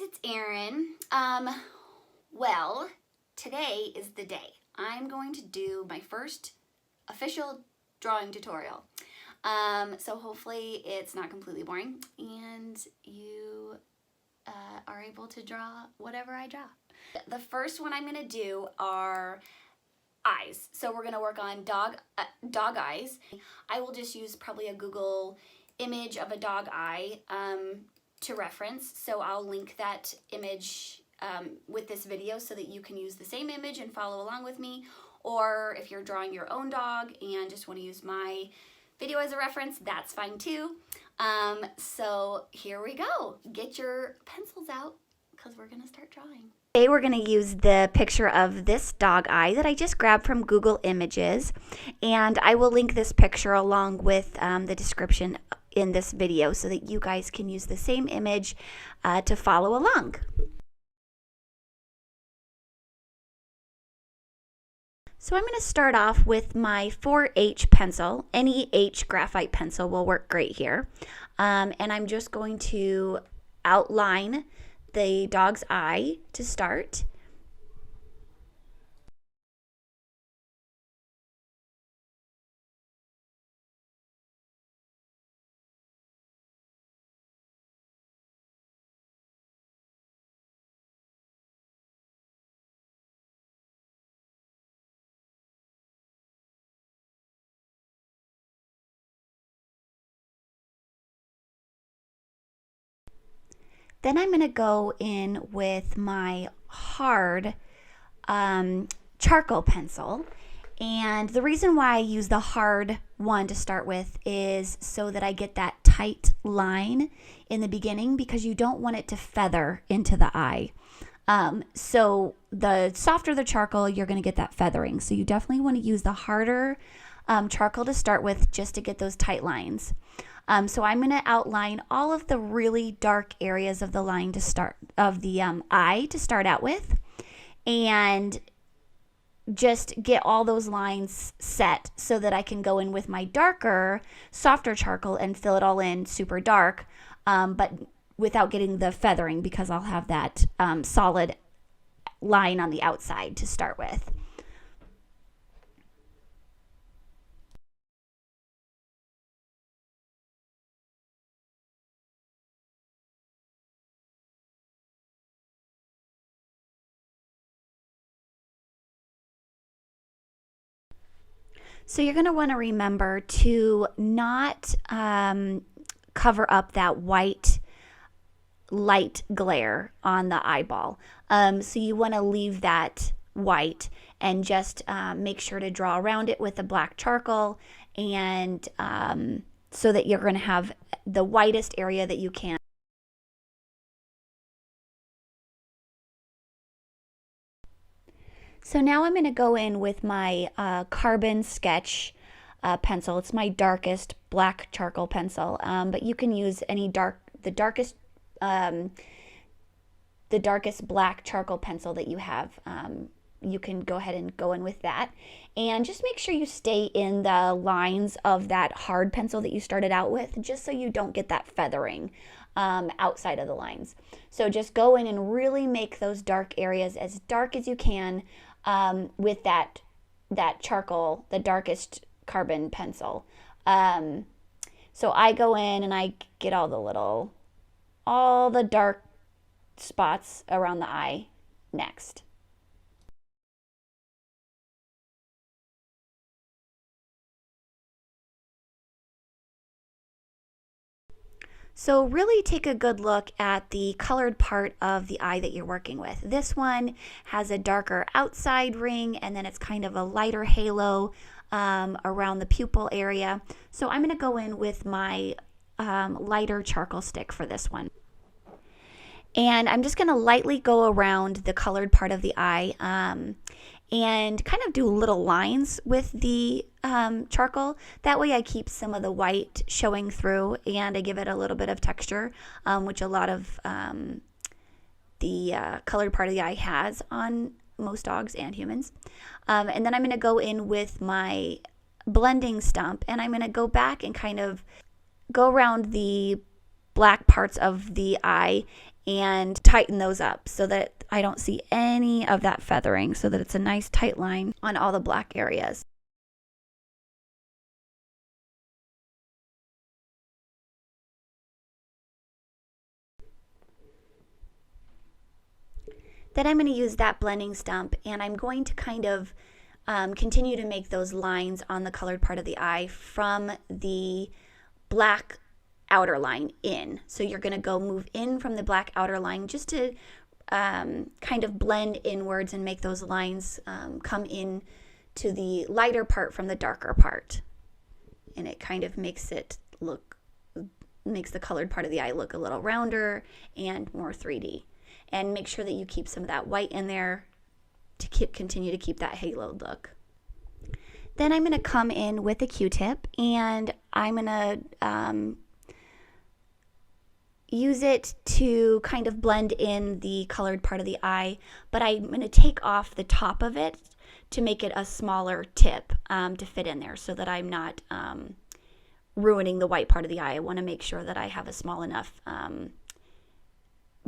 it's Erin. Well, today is the day. I'm going to do my first official drawing tutorial. So hopefully it's not completely boring and you are able to draw whatever I draw. The first one I'm gonna do are eyes. So we're gonna work on dog eyes. I will just use probably a Google image of a dog eye to reference. So I'll link that image with this video so that you can use the same image and follow along with me. Or if you're drawing your own dog and just want to use my video as a reference, that's fine too. So here we go. Get your pencils out because we're gonna start drawing. Today we're going to use the picture of this dog eye that I just grabbed from Google Images, and I will link this picture along with the description in this video so that you guys can use the same image to follow along. So I'm going to start off with my 4H pencil. Any H graphite pencil will work great here. And I'm just going to outline the dog's eye to start. Then I'm going to go in with my hard charcoal pencil. And the reason why I use the hard one to start with is so that I get that tight line in the beginning, because you don't want it to feather into the eye. So the softer the charcoal, you're going to get that feathering. So you definitely want to use the harder charcoal to start with, just to get those tight lines. So I'm going to outline all of the really dark areas of the line to start, of the eye to start out with, and just get all those lines set so that I can go in with my darker, softer charcoal and fill it all in super dark, but without getting the feathering, because I'll have that solid line on the outside to start with. So you're going to want to remember to not cover up that white light glare on the eyeball. So you want to leave that white and just make sure to draw around it with the black charcoal, and so that you're going to have the whitest area that you can. So now I'm going to go in with my carbon sketch pencil. It's my darkest black charcoal pencil, but you can use any the darkest black charcoal pencil that you have. You can go ahead and go in with that, and just make sure you stay in the lines of that hard pencil that you started out with, just so you don't get that feathering outside of the lines. So just go in and really make those dark areas as dark as you can with that charcoal, the darkest carbon pencil. So I go in and I get all the dark spots around the eye next. So really take a good look at the colored part of the eye that you're working with. This one has a darker outside ring, and then it's kind of a lighter halo around the pupil area. So I'm going to go in with my lighter charcoal stick for this one. And I'm just going to lightly go around the colored part of the eye and kind of do little lines with the charcoal. That way I keep some of the white showing through, and I give it a little bit of texture, which a lot of the colored part of the eye has on most dogs and humans. And then I'm going to go in with my blending stump, and I'm going to go back and kind of go around the black parts of the eye and tighten those up so that I don't see any of that feathering, so that it's a nice tight line on all the black areas. Then I'm going to use that blending stump, and I'm going to kind of continue to make those lines on the colored part of the eye from the black outer line in. So you're going to go move in from the black outer line just to kind of blend inwards and make those lines come in to the lighter part from the darker part. And it kind of makes the colored part of the eye look a little rounder and more 3D. And make sure that you keep some of that white in there to continue to keep that halo look. Then I'm going to come in with a Q-tip, and I'm going to use it to kind of blend in the colored part of the eye, but I'm going to take off the top of it to make it a smaller tip to fit in there, so that I'm not ruining the white part of the eye. I want to make sure that I have a small enough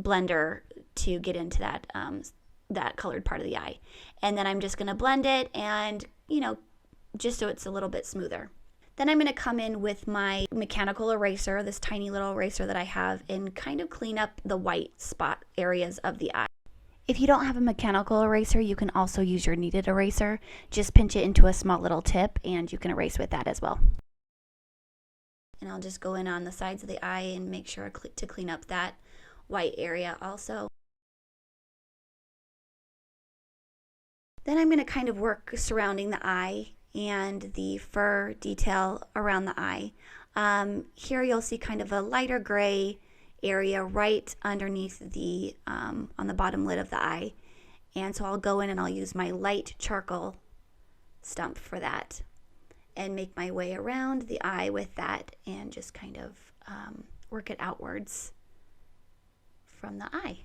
blender to get into that colored part of the eye. And then I'm just going to blend it, and just so it's a little bit smoother. Then I'm going to come in with my mechanical eraser, this tiny little eraser that I have, and kind of clean up the white spot areas of the eye. If you don't have a mechanical eraser, you can also use your kneaded eraser. Just pinch it into a small little tip, and you can erase with that as well. And I'll just go in on the sides of the eye and make sure to clean up that white area also. Then I'm going to kind of work surrounding the eye and the fur detail around the eye. Here you'll see kind of a lighter gray area right underneath the on the bottom lid of the eye. And so I'll go in and I'll use my light charcoal stump for that and make my way around the eye with that, and just kind of work it outwards from the eye.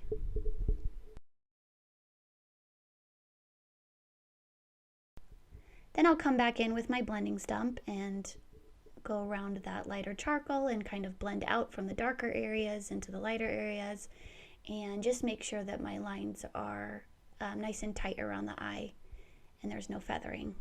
Then I'll come back in with my blending stump and go around that lighter charcoal and kind of blend out from the darker areas into the lighter areas, and just make sure that my lines are nice and tight around the eye and there's no feathering.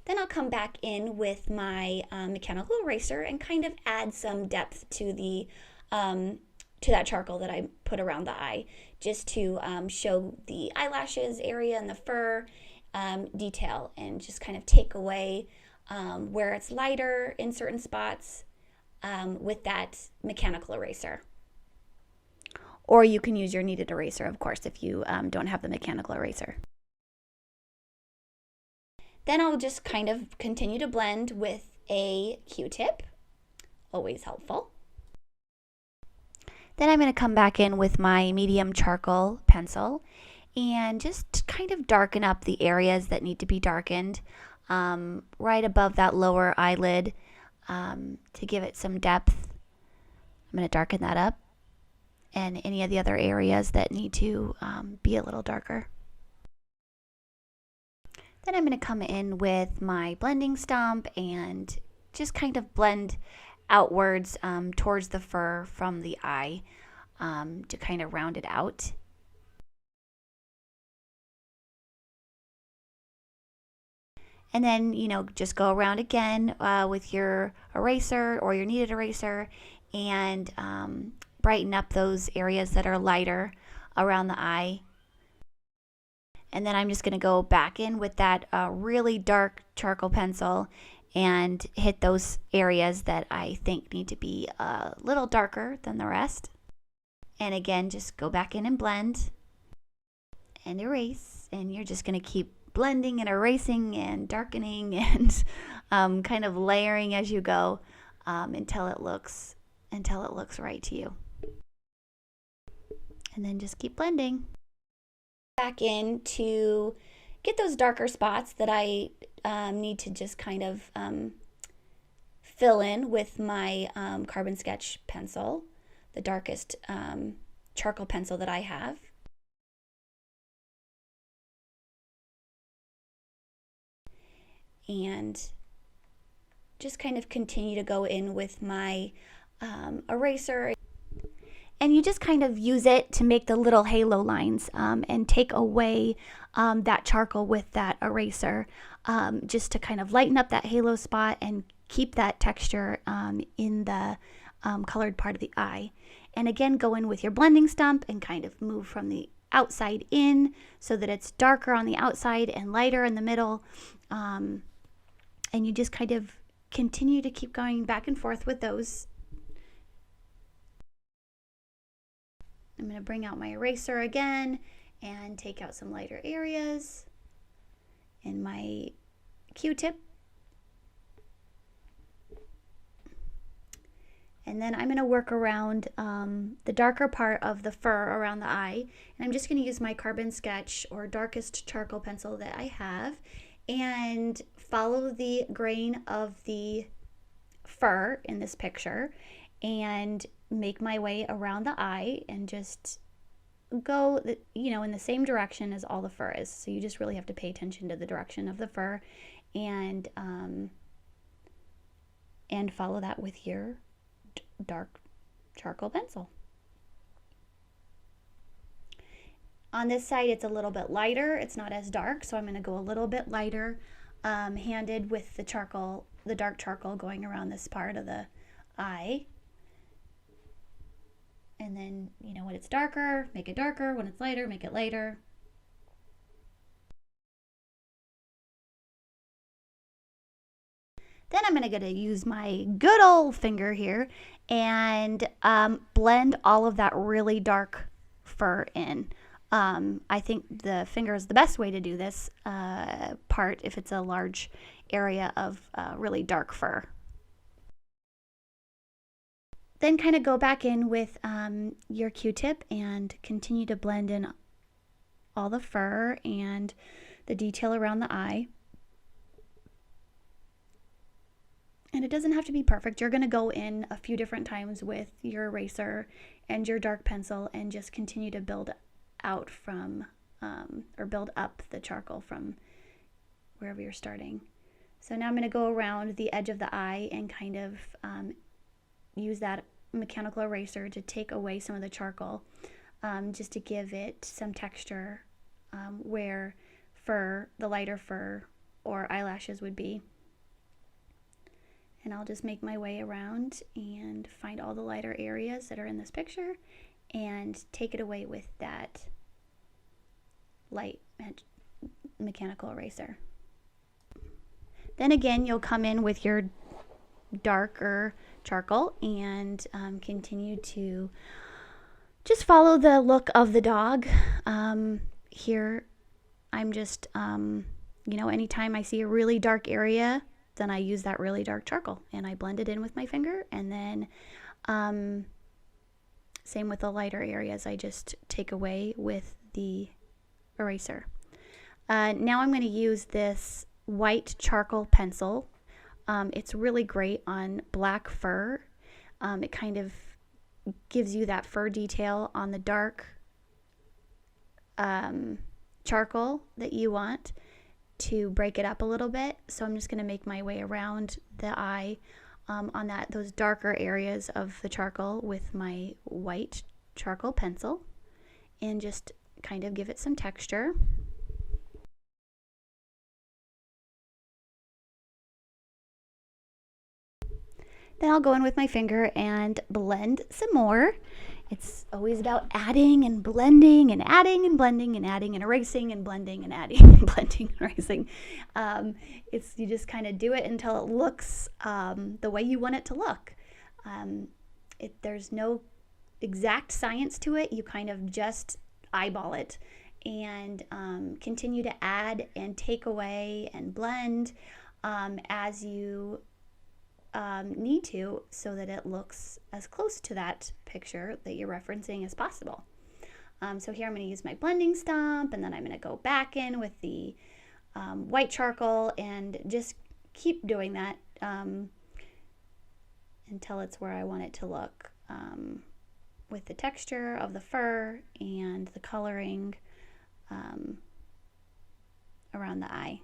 Then I'll come back in with my mechanical eraser and kind of add some depth to the to that charcoal that I put around the eye, just to show the eyelashes area and the fur detail, and just kind of take away where it's lighter in certain spots with that mechanical eraser. Or you can use your kneaded eraser, of course, if you don't have the mechanical eraser. Then I'll just kind of continue to blend with a Q-tip, always helpful. Then I'm going to come back in with my medium charcoal pencil and just kind of darken up the areas that need to be darkened right above that lower eyelid to give it some depth. I'm going to darken that up, and any of the other areas that need to be a little darker. Then I'm going to come in with my blending stump and just kind of blend outwards towards the fur from the eye to kind of round it out. And then, just go around again with your eraser or your kneaded eraser and brighten up those areas that are lighter around the eye. And then I'm just going to go back in with that really dark charcoal pencil and hit those areas that I think need to be a little darker than the rest. And again, just go back in and blend and erase. And you're just going to keep blending and erasing and darkening and kind of layering as you go until it looks right to you. And then just keep blending. Back in to get those darker spots that I need to just kind of fill in with my carbon sketch pencil, the darkest charcoal pencil that I have. And just kind of continue to go in with my eraser. And you just kind of use it to make the little halo lines and take away that charcoal with that eraser, just to kind of lighten up that halo spot and keep that texture in the colored part of the eye. And again, go in with your blending stump and kind of move from the outside in so that it's darker on the outside and lighter in the middle. And you just kind of continue to keep going back and forth with those. I'm going to bring out my eraser again and take out some lighter areas in my Q-tip. And then I'm going to work around the darker part of the fur around the eye. And I'm just going to use my carbon sketch or darkest charcoal pencil that I have and follow the grain of the fur in this picture and make my way around the eye and just go, in the same direction as all the fur is. So you just really have to pay attention to the direction of the fur and follow that with your dark charcoal pencil. On this side, it's a little bit lighter. It's not as dark, so I'm going to go a little bit lighter handed with the dark charcoal going around this part of the eye. And then, when it's darker, make it darker. When it's lighter, make it lighter. Then I'm going to use my good old finger here and blend all of that really dark fur in. I think the finger is the best way to do this part if it's a large area of really dark fur. Then kind of go back in with your Q-tip and continue to blend in all the fur and the detail around the eye. And it doesn't have to be perfect. You're going to go in a few different times with your eraser and your dark pencil and just continue to build out from, or build up the charcoal from wherever you're starting. So now I'm going to go around the edge of the eye and kind of use that mechanical eraser to take away some of the charcoal, just to give it some texture where the lighter fur or eyelashes would be. And I'll just make my way around and find all the lighter areas that are in this picture and take it away with that light mechanical eraser. Then again, you'll come in with your darker charcoal and continue to just follow the look of the dog. Here, I'm just, anytime I see a really dark area, then I use that really dark charcoal and I blend it in with my finger, and then same with the lighter areas, I just take away with the eraser. Now I'm going to use this white charcoal pencil. It's really great on black fur. It kind of gives you that fur detail on the dark charcoal that you want to break it up a little bit. So I'm just going to make my way around the eye on those darker areas of the charcoal with my white charcoal pencil and just kind of give it some texture. Then I'll go in with my finger and blend some more. It's always about adding and blending and adding and blending and adding and erasing and blending and adding and blending and erasing. You just kind of do it until it looks the way you want it to look. There's no exact science to it. You kind of just eyeball it and continue to add and take away and blend as you need to, so that it looks as close to that picture that you're referencing as possible. So here I'm going to use my blending stump, and then I'm going to go back in with the white charcoal and just keep doing that until it's where I want it to look, with the texture of the fur and the coloring around the eye.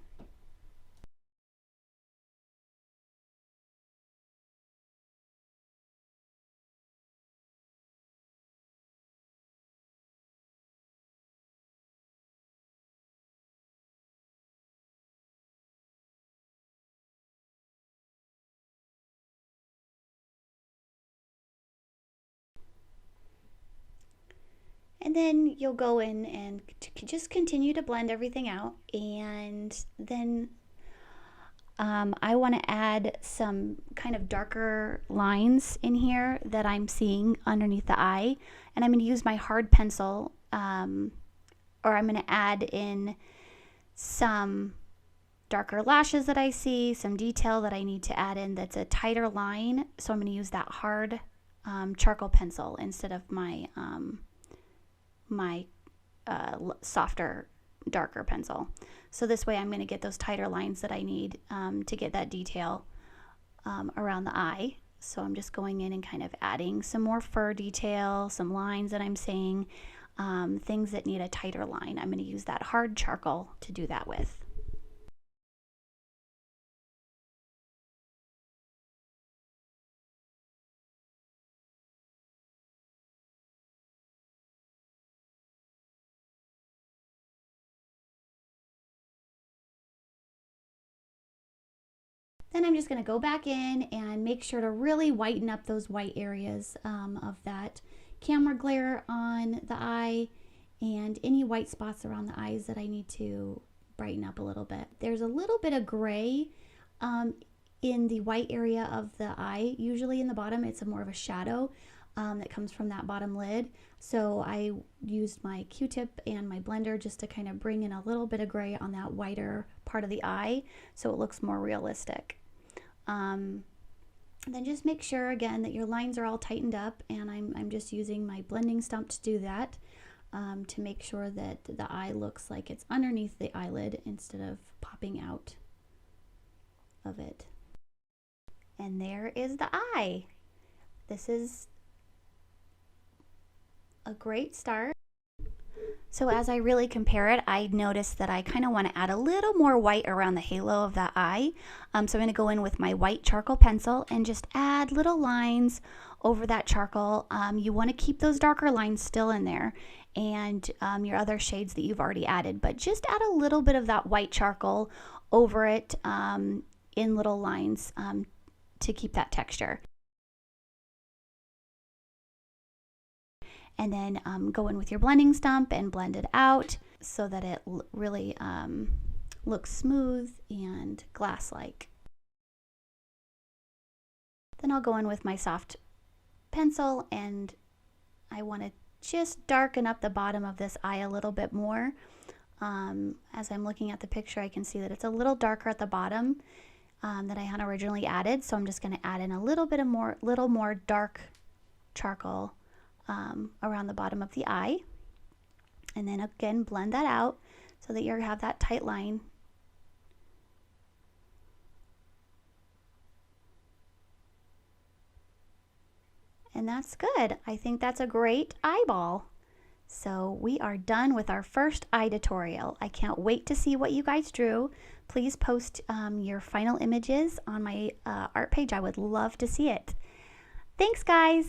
And then you'll go in and just continue to blend everything out. And then I want to add some kind of darker lines in here that I'm seeing underneath the eye. And I'm going to use my hard pencil, or I'm going to add in some darker lashes that I see, some detail that I need to add in that's a tighter line. So I'm going to use that hard charcoal pencil instead of my softer, darker pencil. So this way I'm going to get those tighter lines that I need to get that detail around the eye. So I'm just going in and kind of adding some more fur detail, some lines that I'm seeing, things that need a tighter line. I'm going to use that hard charcoal to do that with. Then I'm just going to go back in and make sure to really whiten up those white areas of that camera glare on the eye and any white spots around the eyes that I need to brighten up a little bit. There's a little bit of gray in the white area of the eye. Usually in the bottom it's more of a shadow that comes from that bottom lid. So I used my Q-tip and my blender just to kind of bring in a little bit of gray on that whiter part of the eye so it looks more realistic. Then just make sure again that your lines are all tightened up, and I'm just using my blending stump to do that to make sure that the eye looks like it's underneath the eyelid instead of popping out of it. And there is the eye. This is a great start. So as I really compare it, I noticed that I kind of want to add a little more white around the halo of that eye. So I'm going to go in with my white charcoal pencil and just add little lines over that charcoal. You want to keep those darker lines still in there and your other shades that you've already added, but just add a little bit of that white charcoal over it in little lines to keep that texture. And then go in with your blending stump and blend it out so that it really looks smooth and glass-like. Then I'll go in with my soft pencil, and I want to just darken up the bottom of this eye a little bit more. As I'm looking at the picture, I can see that it's a little darker at the bottom than I had originally added. So I'm just going to add in a little more dark charcoal around the bottom of the eye, and then again blend that out so that you have that tight line. And that's good. I think that's a great eyeball. So we are done with our first eye tutorial. I can't wait to see what you guys drew. Please post your final images on my art page. I would love to see it. Thanks, guys.